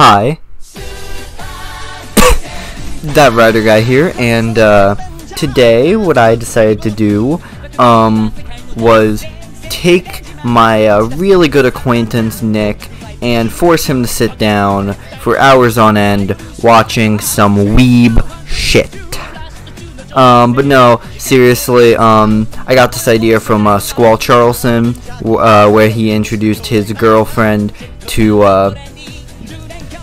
Hi, that writer guy here, and today what I decided to do was take my really good acquaintance Nick and force him to sit down for hours on end watching some weeb shit. But no, seriously, I got this idea from Squall Charleston, where he introduced his girlfriend to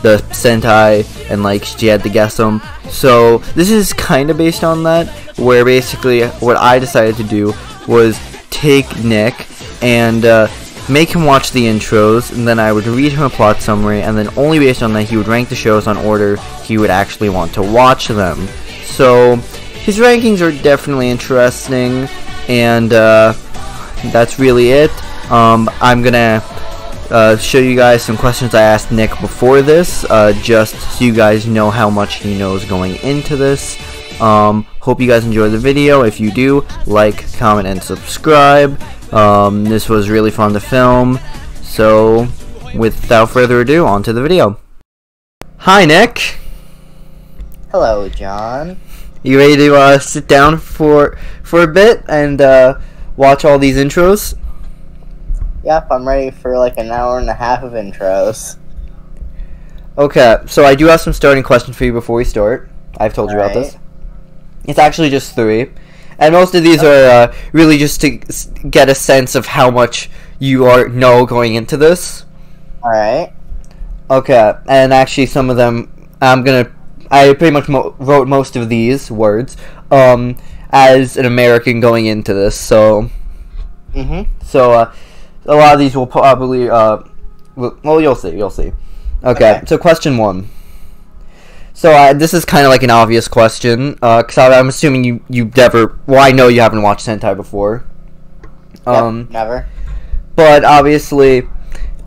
the Sentai, and like she had to guess them. So this is kind of based on that, where basically what I decided to do was take Nick and make him watch the intros, and then I would read him a plot summary, and then only based on that he would rank the shows on order he would actually want to watch them. So his rankings are definitely interesting, and that's really it. I'm gonna show you guys some questions I asked Nick before this, just so you guys know how much he knows going into this. Hope you guys enjoy the video. If you do, like, comment, and subscribe. This was really fun to film, so without further ado, on to the video. Hi, Nick. Hello, John. You ready to sit down for a bit and watch all these intros? Yep, I'm ready for like an hour and a half of intros. Okay, so I do have some starting questions for you before we start. I've told you about this. It's actually just 3. And most of these are really just to get a sense of how much you know going into this. Alright. Okay, and actually some of them, I pretty much wrote most of these words as an American going into this, so... So, a lot of these will probably, well, you'll see. Okay, so question 1. So, this is kind of like an obvious question, because I'm assuming you've never, well, I know you haven't watched Sentai before. Yep, never. But, obviously,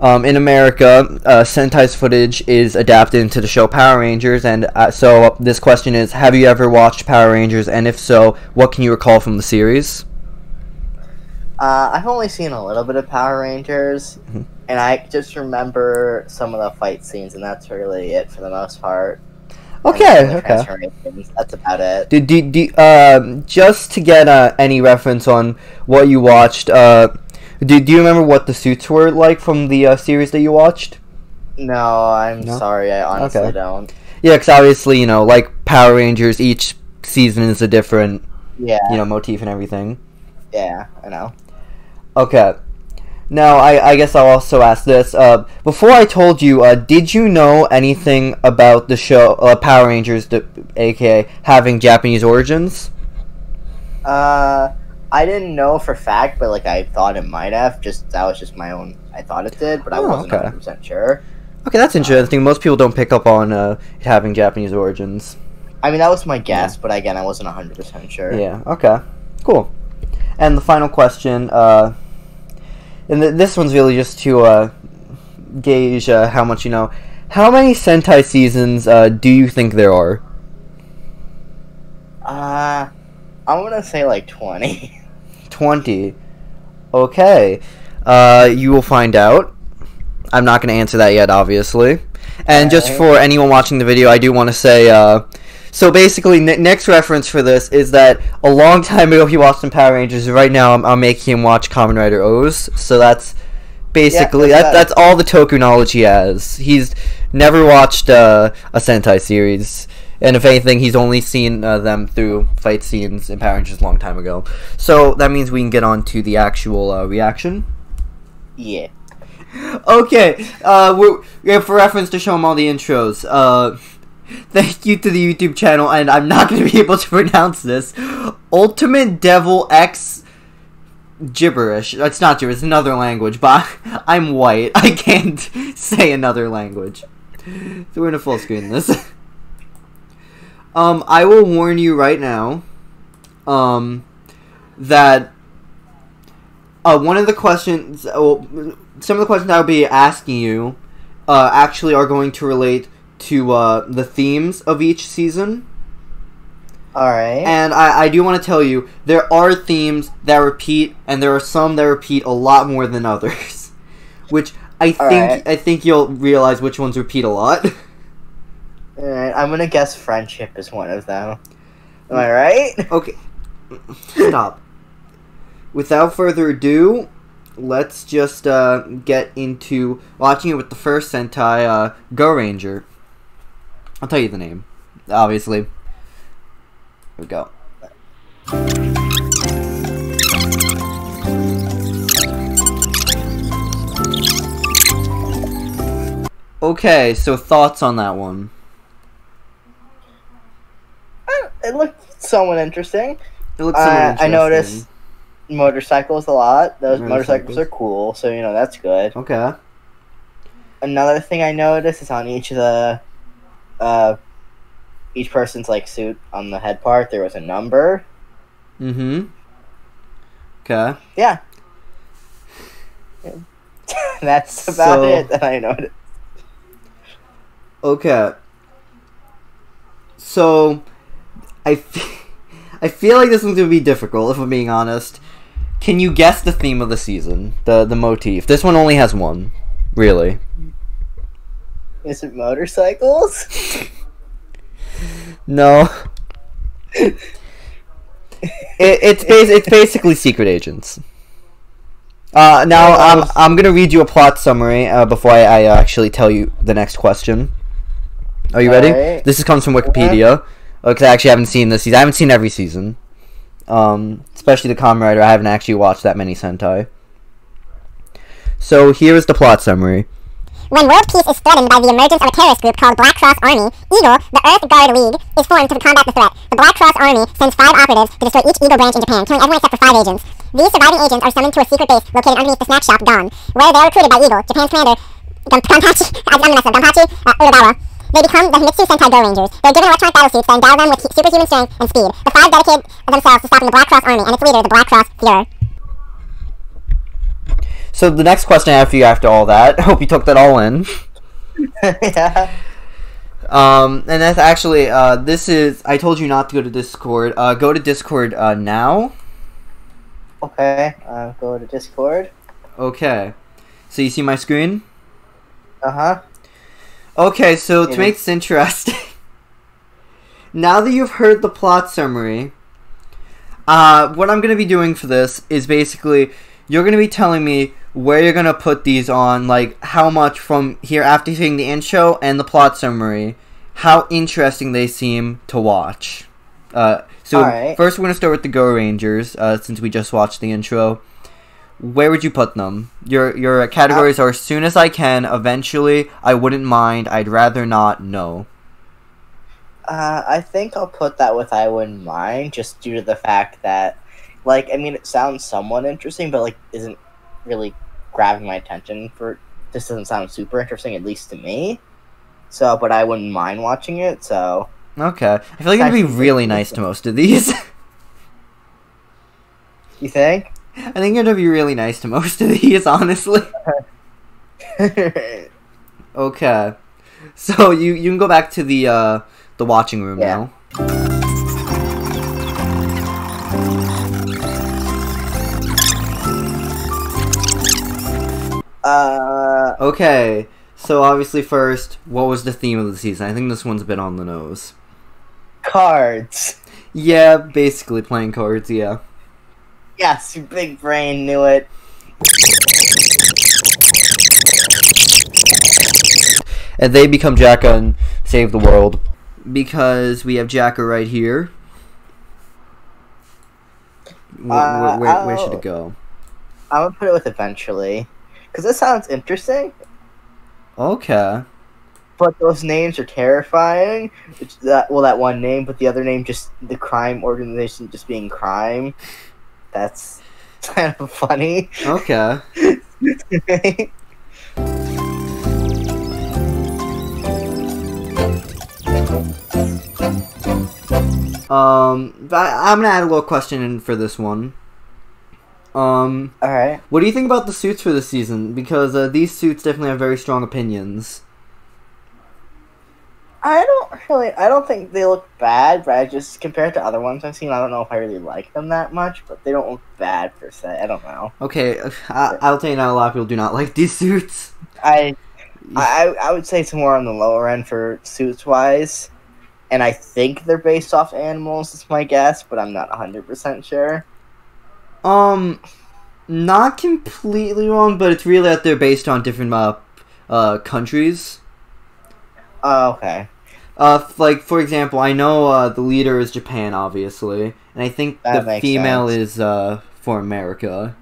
in America, Sentai's footage is adapted into the show Power Rangers, and so this question is, have you ever watched Power Rangers, and if so, what can you recall from the series? I've only seen a little bit of Power Rangers, and I just remember some of the fight scenes, and that's really it for the most part. Okay. That's about it. Just to get any reference on what you watched, do you remember what the suits were like from the series that you watched? No, I'm sorry, I honestly don't. Yeah, because obviously, like Power Rangers, each season is a different, motif and everything. Yeah, I know. Okay. Now, I guess I'll also ask this. Before I told you, did you know anything about the show Power Rangers, aka having Japanese origins? I didn't know for fact, but like I thought it might have. That was just my own. I thought it did, but I wasn't 100% sure. Okay, that's interesting. Most people don't pick up on it having Japanese origins. I mean, that was my guess, but again, I wasn't 100% sure. Yeah. Okay. Cool. And the final question, and this one's really just to gauge how much you know. How many Sentai seasons do you think there are? I'm gonna say like 20. 20. Okay. You will find out. I'm not gonna answer that yet, obviously. And just for anyone watching the video, I do want to say, so basically, Nick's reference for this is that a long time ago he watched some Power Rangers. Right now, I'm making him watch Kamen Rider O's. So that's basically that's all the Toku knowledge he has. He's never watched a Sentai series, and if anything, he's only seen them through fight scenes in Power Rangers a long time ago. So that means we can get on to the actual reaction. Yeah. Okay. For reference to show him all the intros. Thank you to the YouTube channel, and I'm not going to be able to pronounce this. Ultimate Devil X gibberish. That's not gibberish, it's another language, but I'm white. I can't say another language. So we're going to full screen this. I will warn you right now, that one of the questions, some of the questions I'll be asking you, actually are going to relate to the themes of each season. Alright. And I do want to tell you, there are themes that repeat, and there are some that repeat a lot more than others. Which Alright. I think you'll realize which ones repeat a lot. Alright, I'm gonna guess friendship is one of them. Am I right? Okay. Stop. Without further ado, let's just get into watching it with the first Sentai, Goranger. I'll tell you the name, obviously. Here we go. Okay, so thoughts on that one? It looked somewhat interesting. It looks somewhat interesting. I noticed motorcycles a lot. Those motorcycles are cool, so that's good. Okay. Another thing I noticed is on each of the each person's like suit on the head part there was a number. Mm-hmm. Okay. Yeah. That's about it that I noticed. Okay. So I feel like this one's gonna be difficult if I'm being honest. Can you guess the theme of the season? The motif. This one only has one, really. Is it motorcycles? No. It's basically secret agents. Now I'm gonna read you a plot summary before I actually tell you the next question. Are you ready? Right. This comes from Wikipedia. Because I actually haven't seen this season. I haven't seen every season. Especially the Kamen Rider. I haven't actually watched that many Sentai. So here is the plot summary. When world peace is threatened by the emergence of a terrorist group called Black Cross Army, Eagle, the Earth Guard League, is formed to combat the threat. The Black Cross Army sends 5 operatives to destroy each Eagle branch in Japan, killing everyone except for 5 agents. These surviving agents are summoned to a secret base located underneath the snack shop, Gon, where they are recruited by Eagle, Japan's commander, Gunpachi Uragawa. They become the Himitsu Sentai Gorangers. They're given electronic battle suits that endow them with superhuman strength and speed. The 5 dedicate themselves to stopping the Black Cross Army and its leader, the Black Cross Fuhrer. So the next question I have for you after all that, I hope you took that all in. Yeah. And that's actually, this is, I told you not to go to Discord. Go to Discord, now. Okay, go to Discord. Okay. So you see my screen? Uh-huh. Okay, so to make this interesting, now that you've heard the plot summary, what I'm going to be doing for this is basically, you're going to be telling me where you're going to put these on, like, how much from here after seeing the intro and the plot summary, how interesting they seem to watch. So first we're going to start with the Go Rangers, since we just watched the intro. Where would you put them? Your categories are as soon as I can, eventually, I wouldn't mind, I'd rather not, no. I think I'll put that with I wouldn't mind, just due to the fact that, like, I mean, it sounds somewhat interesting, but, like, isn't really grabbing my attention this doesn't sound super interesting, at least to me. So, but I wouldn't mind watching it, so. Okay. I feel like it'd be really nice to most of these. You think? I think it'd be really nice to most of these, honestly. Okay. So you can go back to the watching room now. Okay. So obviously first, what was the theme of the season? I think this one's a bit on the nose. Cards. Yeah, basically playing cards, yeah. Yes, your big brain knew it. And they become Jacka and save the world. Because we have Jacka right here. Where should it go? I'm gonna put it with eventually. Because this sounds interesting. Okay. But those names are terrifying. That one name, but the other name just the crime organization just being crime. That's kind of funny. Okay. But I'm gonna add a little question in for this one. Alright. What do you think about the suits for this season? Because these suits definitely have very strong opinions. I don't think they look bad, but I just, compared to other ones I've seen, I don't know if I really like them that much, but they don't look bad per se. I don't know. Okay, I'll tell you now, a lot of people do not like these suits. I would say it's more on the lower end for suits-wise, and I think they're based off animals, is my guess, but I'm not 100% sure. Not completely wrong, but it's really that they're based on different, countries. Oh, okay. Like, for example, I know, the leader is Japan, obviously, and I think That the makes female sense. is, for America.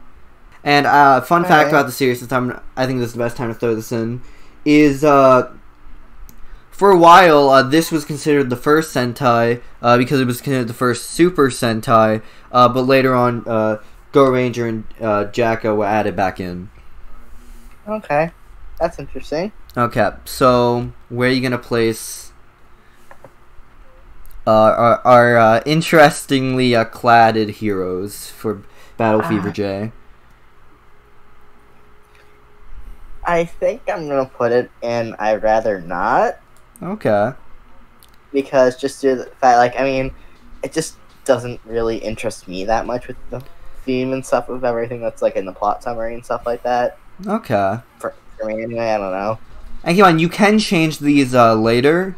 And, fun fact Alright. about the series, since I think this is the best time to throw this in, is, for a while, this was considered the first Sentai, because it was considered the first Super Sentai, but later on, Goranger and, Jacko were added back in. Okay. That's interesting. Okay, so where are you gonna place our interestingly cladded heroes for Battle Fever J? I think I'm gonna put it in I'd rather not, Okay. because just due to the fact, like, I mean, it just doesn't really interest me that much with the theme and stuff of everything that's, like, in the plot summary and stuff like that. Okay. For me, anyway, I don't know. And keep on, you can change these later.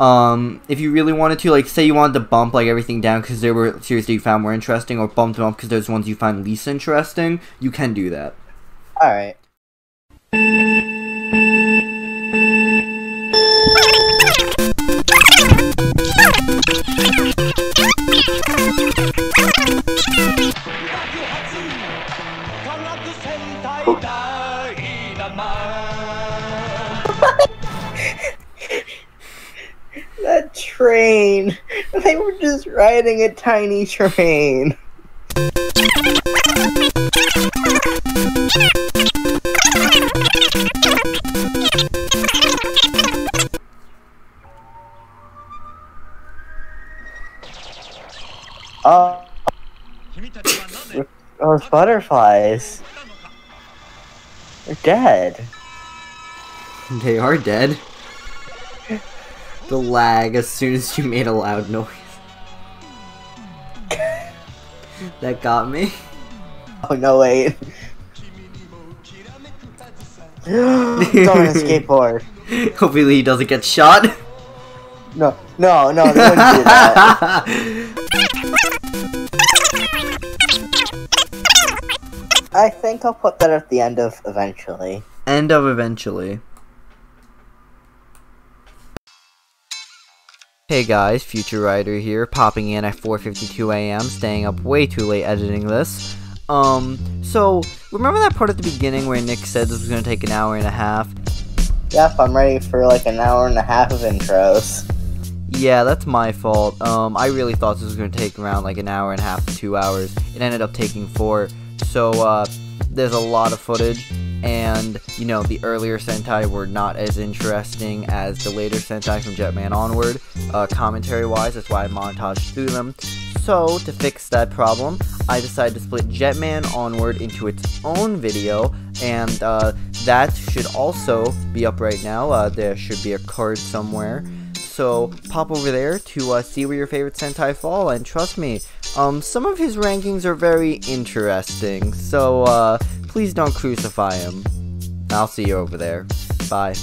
If you really wanted to, like, say you wanted to bump like everything down because there were series that you found more interesting, or bump them up because there's ones you find least interesting, you can do that. Alright. That train! They were just riding a tiny train. Oh, those butterflies. They're dead. They are dead. The lag as soon as you made a loud noise. That got me. Oh no, wait. It's on a skateboard. Hopefully he doesn't get shot. No, they wouldn't do that. I think I'll put that at the end of eventually. End of eventually. Hey guys, Future Writer here, popping in at 4:52 AM, staying up way too late editing this. So, remember that part at the beginning where Nick said this was gonna take an hour and a half? Yep, I'm ready for like an hour and a half of intros. Yeah, that's my fault. I really thought this was gonna take around like an hour and a half to 2 hours. It ended up taking 4. So, there's a lot of footage, and, you know, the earlier Sentai were not as interesting as the later Sentai from Jetman onward, commentary-wise. That's why I montaged through them. So, to fix that problem, I decided to split Jetman onward into its own video, and that should also be up right now. There should be a card somewhere. So, pop over there to see where your favorite Sentai fall, and trust me, some of his rankings are very interesting, so please don't crucify him. I'll see you over there. Bye.